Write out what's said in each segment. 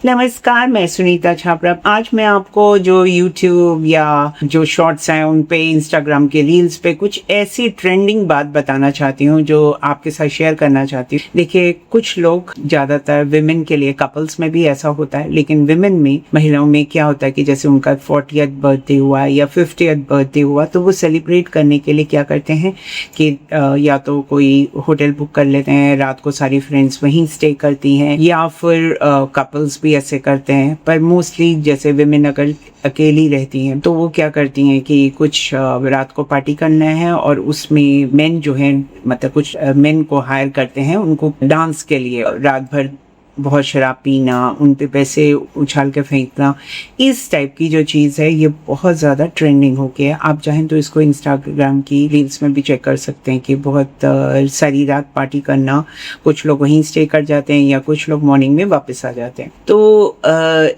नमस्कार, मैं सुनीता छाबड़ा। आज मैं आपको जो YouTube या जो शॉर्ट्स हैं उन पे, इंस्टाग्राम के रील्स पे कुछ ऐसी ट्रेंडिंग बात बताना चाहती हूँ जो आपके साथ शेयर करना चाहती हूँ। देखिए, कुछ लोग, ज़्यादातर विमेन के लिए, कपल्स में भी ऐसा होता है, लेकिन विमेन में, महिलाओं में क्या होता है कि जैसे उनका 40th बर्थडे हुआ या 50th बर्थडे हुआ तो वो सेलिब्रेट करने के लिए क्या करते हैं कि या तो कोई होटल बुक कर लेते हैं, रात को सारी फ्रेंड्स वहीं स्टे करती हैं, या फिर कपल्स भी ऐसे करते हैं। पर मोस्टली जैसे विमेन अगर अकेली रहती हैं तो वो क्या करती हैं कि कुछ रात को पार्टी करना है और उसमें मेन जो है, मतलब कुछ मेन को हायर करते हैं उनको डांस के लिए, रात भर बहुत शराब पीना, उन पे पैसे उछाल के फेंकना, इस टाइप की जो चीज़ है ये बहुत ज़्यादा ट्रेंडिंग हो गया है। आप चाहें तो इसको इंस्टाग्राम की रील्स में भी चेक कर सकते हैं कि बहुत सारी रात पार्टी करना, कुछ लोग वहीं स्टे कर जाते हैं या कुछ लोग मॉर्निंग में वापस आ जाते हैं। तो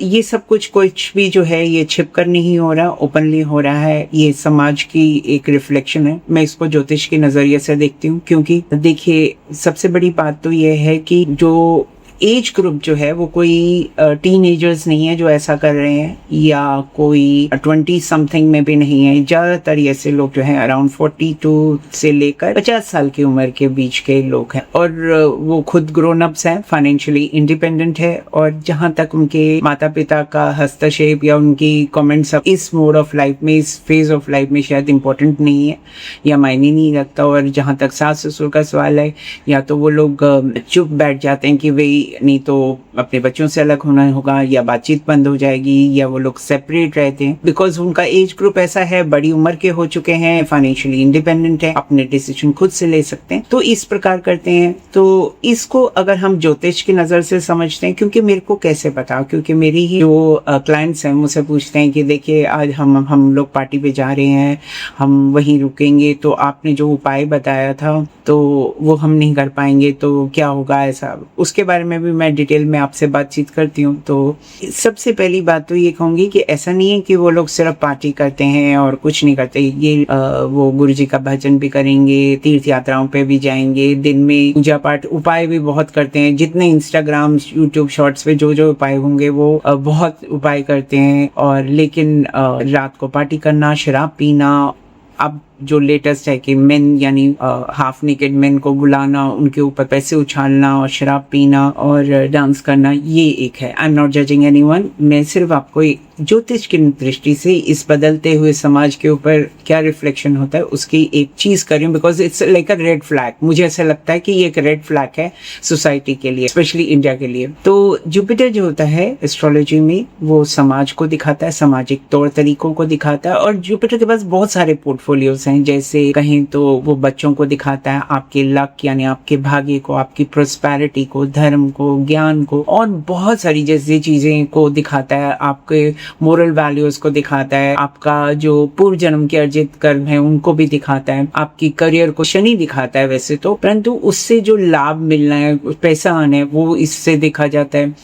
ये सब कुछ भी जो है ये छिप कर नहीं हो रहा, ओपनली हो रहा है। ये समाज की एक रिफ्लेक्शन है। मैं इसको ज्योतिष के नज़रिए से देखती हूँ, क्योंकि देखिए सबसे बड़ी बात तो ये है कि जो एज ग्रुप जो है वो कोई टीनेजर्स नहीं है जो ऐसा कर रहे हैं, या कोई 20 समथिंग में भी नहीं है। ज़्यादातर ऐसे लोग जो हैं अराउंड 42 से लेकर 50 साल की उम्र के बीच के लोग हैं, और वो खुद ग्रोन अप्स हैं, फाइनेंशियली इंडिपेंडेंट है, और जहाँ तक उनके माता पिता का हस्तक्षेप या उनकी कमेंट्स इस मोड ऑफ लाइफ में, इस फेज ऑफ लाइफ में शायद इम्पोर्टेंट नहीं है या मायने नहीं रखता। और जहाँ तक सास ससुर का सवाल है, या तो वो लोग चुप बैठ जाते हैं कि वही नहीं तो अपने बच्चों से अलग होना होगा, या बातचीत बंद हो जाएगी, या वो लोग सेपरेट रहते हैं बिकॉज उनका एज ग्रुप ऐसा है, बड़ी उम्र के हो चुके हैं, फाइनेंशियली इंडिपेंडेंट है, अपने डिसीजन खुद से ले सकते हैं, तो इस प्रकार करते हैं। तो इसको अगर हम ज्योतिष की नजर से समझते हैं, क्योंकि मेरे को कैसे पता, क्योंकि मेरी ही जो क्लाइंट्स हैं मुझसे पूछते हैं कि देखिए आज हम लोग पार्टी पे जा रहे हैं, हम वहीं रुकेंगे, तो आपने जो उपाय बताया था तो वो हम नहीं कर पाएंगे, तो क्या होगा ऐसा। उसके बारे में भी मैं डिटेल में आपसे बातचीत करती हूँ। तो सबसे पहली बात तो ये कहूँगी कि ऐसा नहीं है कि वो लोग सिर्फ पार्टी करते हैं और कुछ नहीं करते। ये वो गुरु जी का भजन भी करेंगे, तीर्थ यात्राओं पे भी जाएंगे, दिन में पूजा पाठ, उपाय भी बहुत करते हैं। जितने इंस्टाग्राम यूट्यूब शॉर्ट्स पे जो उपाय होंगे वो बहुत उपाय करते हैं। और लेकिन रात को पार्टी करना, शराब पीना, अब जो लेटेस्ट है कि मेन यानी हाफ नेकेड मेन को बुलाना, उनके ऊपर पैसे उछालना और शराब पीना और डांस करना, ये एक है। I am not judging anyone, मैं सिर्फ आपको ज्योतिष की दृष्टि से इस बदलते हुए समाज के ऊपर क्या रिफ्लेक्शन होता है उसकी एक चीज कर रही हूँ, because it's like a red flag. मुझे ऐसा लगता है कि ये एक रेड फ्लैग है सोसाइटी के लिए, स्पेशली इंडिया के लिए। तो जुपिटर जो होता है एस्ट्रोलॉजी में, वो समाज को दिखाता है, सामाजिक तौर तरीकों को दिखाता है, और जुपिटर के पास बहुत सारे पोर्टफोलियोज हैं। जैसे कहें तो वो बच्चों को दिखाता है, आपके लक यानी आपके भाग्य को, आपकी प्रोस्पेरिटी को, धर्म को, ज्ञान को, और बहुत सारी जैसी चीजें को दिखाता है। आपके मोरल वैल्यूज को दिखाता है, आपका जो पूर्व जन्म के अर्जित कर्म है उनको भी दिखाता है, आपकी करियर को शनि दिखाता है वैसे तो, परंतु उससे जो लाभ मिलना है, पैसा आना है, वो इससे देखा जाता है।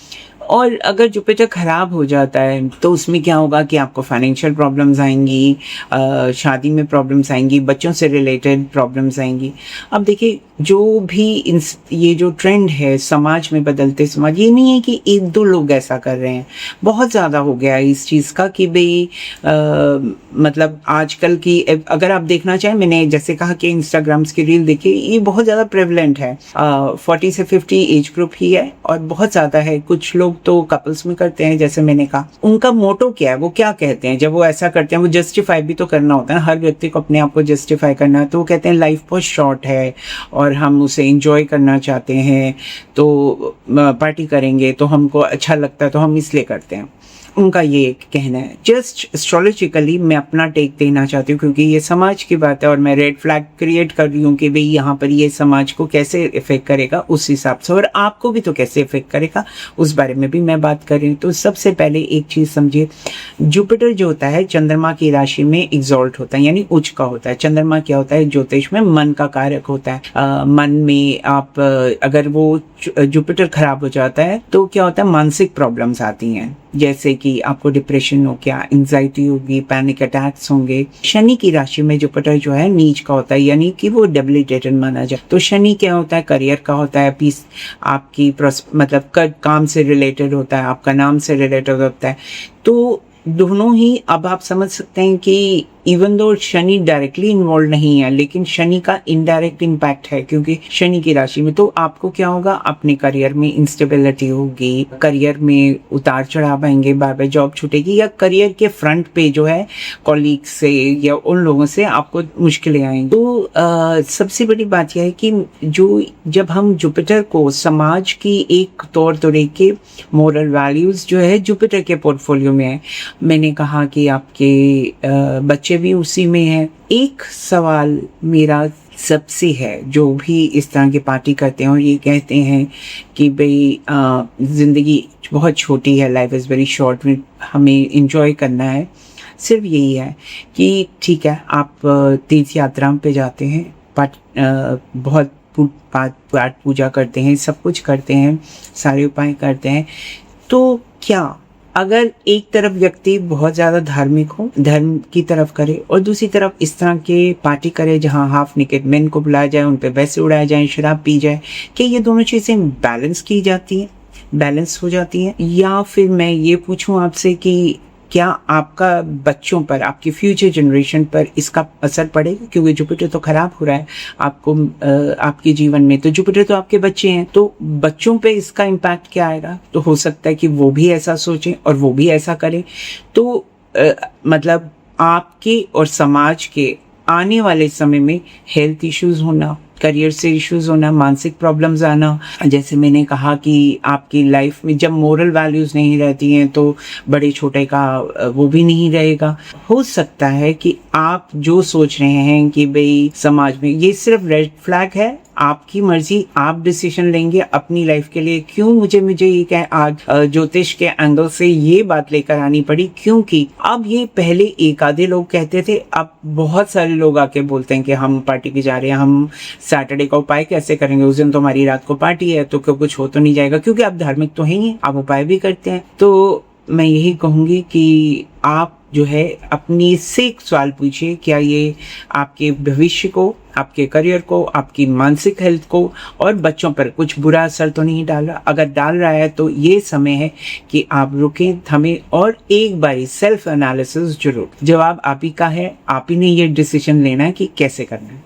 और अगर जुपिटर खराब हो जाता है तो उसमें क्या होगा कि आपको फाइनेंशियल प्रॉब्लम्स आएंगी, शादी में प्रॉब्लम्स आएंगी, बच्चों से रिलेटेड प्रॉब्लम्स आएंगी। अब देखिए, जो भी ये जो ट्रेंड है समाज में, बदलते समाज, ये नहीं है कि एक दो लोग ऐसा कर रहे हैं, बहुत ज़्यादा हो गया है इस चीज़ का कि भाई मतलब आजकल की, अगर आप देखना चाहें, मैंने जैसे कहा कि इंस्टाग्राम्स की रील देखिए, ये बहुत ज़्यादा प्रेवलेंट है। 40 से 50 एज ग्रुप ही है और बहुत ज़्यादा है। कुछ लोग तो कपल्स में करते हैं, जैसे मैंने कहा। उनका मोटो क्या है, वो क्या कहते हैं जब वो ऐसा करते हैं? वो जस्टिफाई भी तो करना होता है, हर व्यक्ति को अपने आप को जस्टिफाई करना है। तो वो कहते हैं लाइफ बहुत शॉर्ट है और हम उसे एंजॉय करना चाहते हैं, तो पार्टी करेंगे तो हमको अच्छा लगता है, तो हम इसलिए करते हैं। उनका ये कहना है। जस्ट एस्ट्रोलॉजिकली मैं अपना टेक देना चाहती हूँ, क्योंकि ये समाज की बात है और मैं रेड फ्लैग क्रिएट कर रही हूँ कि भाई यहाँ पर ये समाज को कैसे इफेक्ट करेगा उस हिसाब से, और आपको भी तो कैसे इफेक्ट करेगा उस बारे में भी मैं बात कर रही हूँ। तो सबसे पहले एक चीज़ समझिए, जुपिटर जो होता है चंद्रमा की राशि में एग्जॉल्ट होता है, यानी उच्च का होता है। चंद्रमा क्या होता है ज्योतिष में? मन का कारक होता है। मन में आप अगर वो जुपिटर खराब हो जाता है तो क्या होता है, मानसिक प्रॉब्लम्स आती हैं, जैसे कि आपको डिप्रेशन हो गया, एंजाइटी होगी, पैनिक अटैक्स होंगे। शनि की राशि में जुपिटर जो है नीच का होता है, यानी कि वो डेबिलिटेटेड माना जाए। तो शनि क्या होता है, करियर का होता है, पीस आपकी मतलब काम से रिलेटेड होता है, आपका नाम से रिलेटेड होता है। तो दोनों ही अब आप समझ सकते हैं कि even though Shani directly involve नहीं है, लेकिन शनि का इनडायरेक्ट इम्पैक्ट है, क्योंकि शनि की राशि में तो आपको क्या होगा, अपने करियर में इंस्टेबिलिटी होगी, करियर में उतार चढ़ाव आएंगे, बार बार जॉब छूटेगी, या करियर के फ्रंट पे जो है कॉलीग से या उन लोगों से आपको मुश्किलें आएंगी। तो सबसे बड़ी बात यह है कि जब हम जुपिटर को समाज की एक तौर तरीके मॉरल वैल्यूज जो है जुपिटर के पोर्टफोलियो में है। मैंने कहा कि आपके बच्चे भी उसी में है। एक सवाल मेरा सबसे है, जो भी इस तरह की पार्टी करते हैं और ये कहते हैं कि भाई जिंदगी बहुत छोटी है, लाइफ इज़ वेरी शॉर्ट, में हमें इंजॉय करना है, सिर्फ यही है कि ठीक है आप तीर्थ यात्रा पे जाते हैं, बहुत पाठ पूजा करते हैं, सब कुछ करते हैं, सारे उपाय करते हैं, तो क्या अगर एक तरफ व्यक्ति बहुत ज़्यादा धार्मिक हो, धर्म की तरफ करे, और दूसरी तरफ इस तरह के पार्टी करे जहाँ हाफ नेकेड मेन को बुलाया जाए, उन पे पैसे उड़ाए जाए, शराब पी जाए, क्या ये दोनों चीज़ें बैलेंस की जाती हैं, बैलेंस हो जाती हैं? या फिर मैं ये पूछूं आपसे कि क्या आपका बच्चों पर, आपकी फ्यूचर जनरेशन पर इसका असर पड़ेगा? क्योंकि जुपिटर तो खराब हो रहा है आपको, आपके जीवन में, तो जुपिटर तो आपके बच्चे हैं, तो बच्चों पे इसका इम्पैक्ट क्या आएगा? तो हो सकता है कि वो भी ऐसा सोचें और वो भी ऐसा करें। तो मतलब आपके और समाज के आने वाले समय में हेल्थ इश्यूज होना, करियर से इश्यूज होना, मानसिक प्रॉब्लम्स आना, जैसे मैंने कहा कि आपकी लाइफ में जब मोरल वैल्यूज नहीं रहती हैं तो बड़े छोटे का वो भी नहीं रहेगा। हो सकता है कि आप जो सोच रहे हैं कि भाई समाज में, ये सिर्फ रेड फ्लैग है, आपकी मर्जी, आप डिसीजन लेंगे अपनी लाइफ के लिए। क्यों मुझे ये क्या आज ज्योतिष के एंगल से ये बात लेकर आनी पड़ी, क्योंकि अब ये पहले एक आधे लोग कहते थे, अब बहुत सारे लोग आके बोलते हैं कि हम पार्टी पे जा रहे हैं, हम सैटरडे का उपाय कैसे करेंगे, उस दिन तो हमारी रात को पार्टी है, तो क्यों कुछ हो तो नहीं जाएगा, क्योंकि आप धार्मिक तो हैं ही, आप उपाय भी करते हैं। तो मैं यही कहूँगी कि आप जो है अपनी से एक सवाल पूछिए, क्या ये आपके भविष्य को, आपके करियर को, आपकी मानसिक हेल्थ को और बच्चों पर कुछ बुरा असर तो नहीं डाल रहा? अगर डाल रहा है तो ये समय है कि आप रुकें, थमें और एक बारी सेल्फ एनालिसिस जरूर। जवाब आप ही का है, आप ही ने ये डिसीजन लेना है कि कैसे करना है।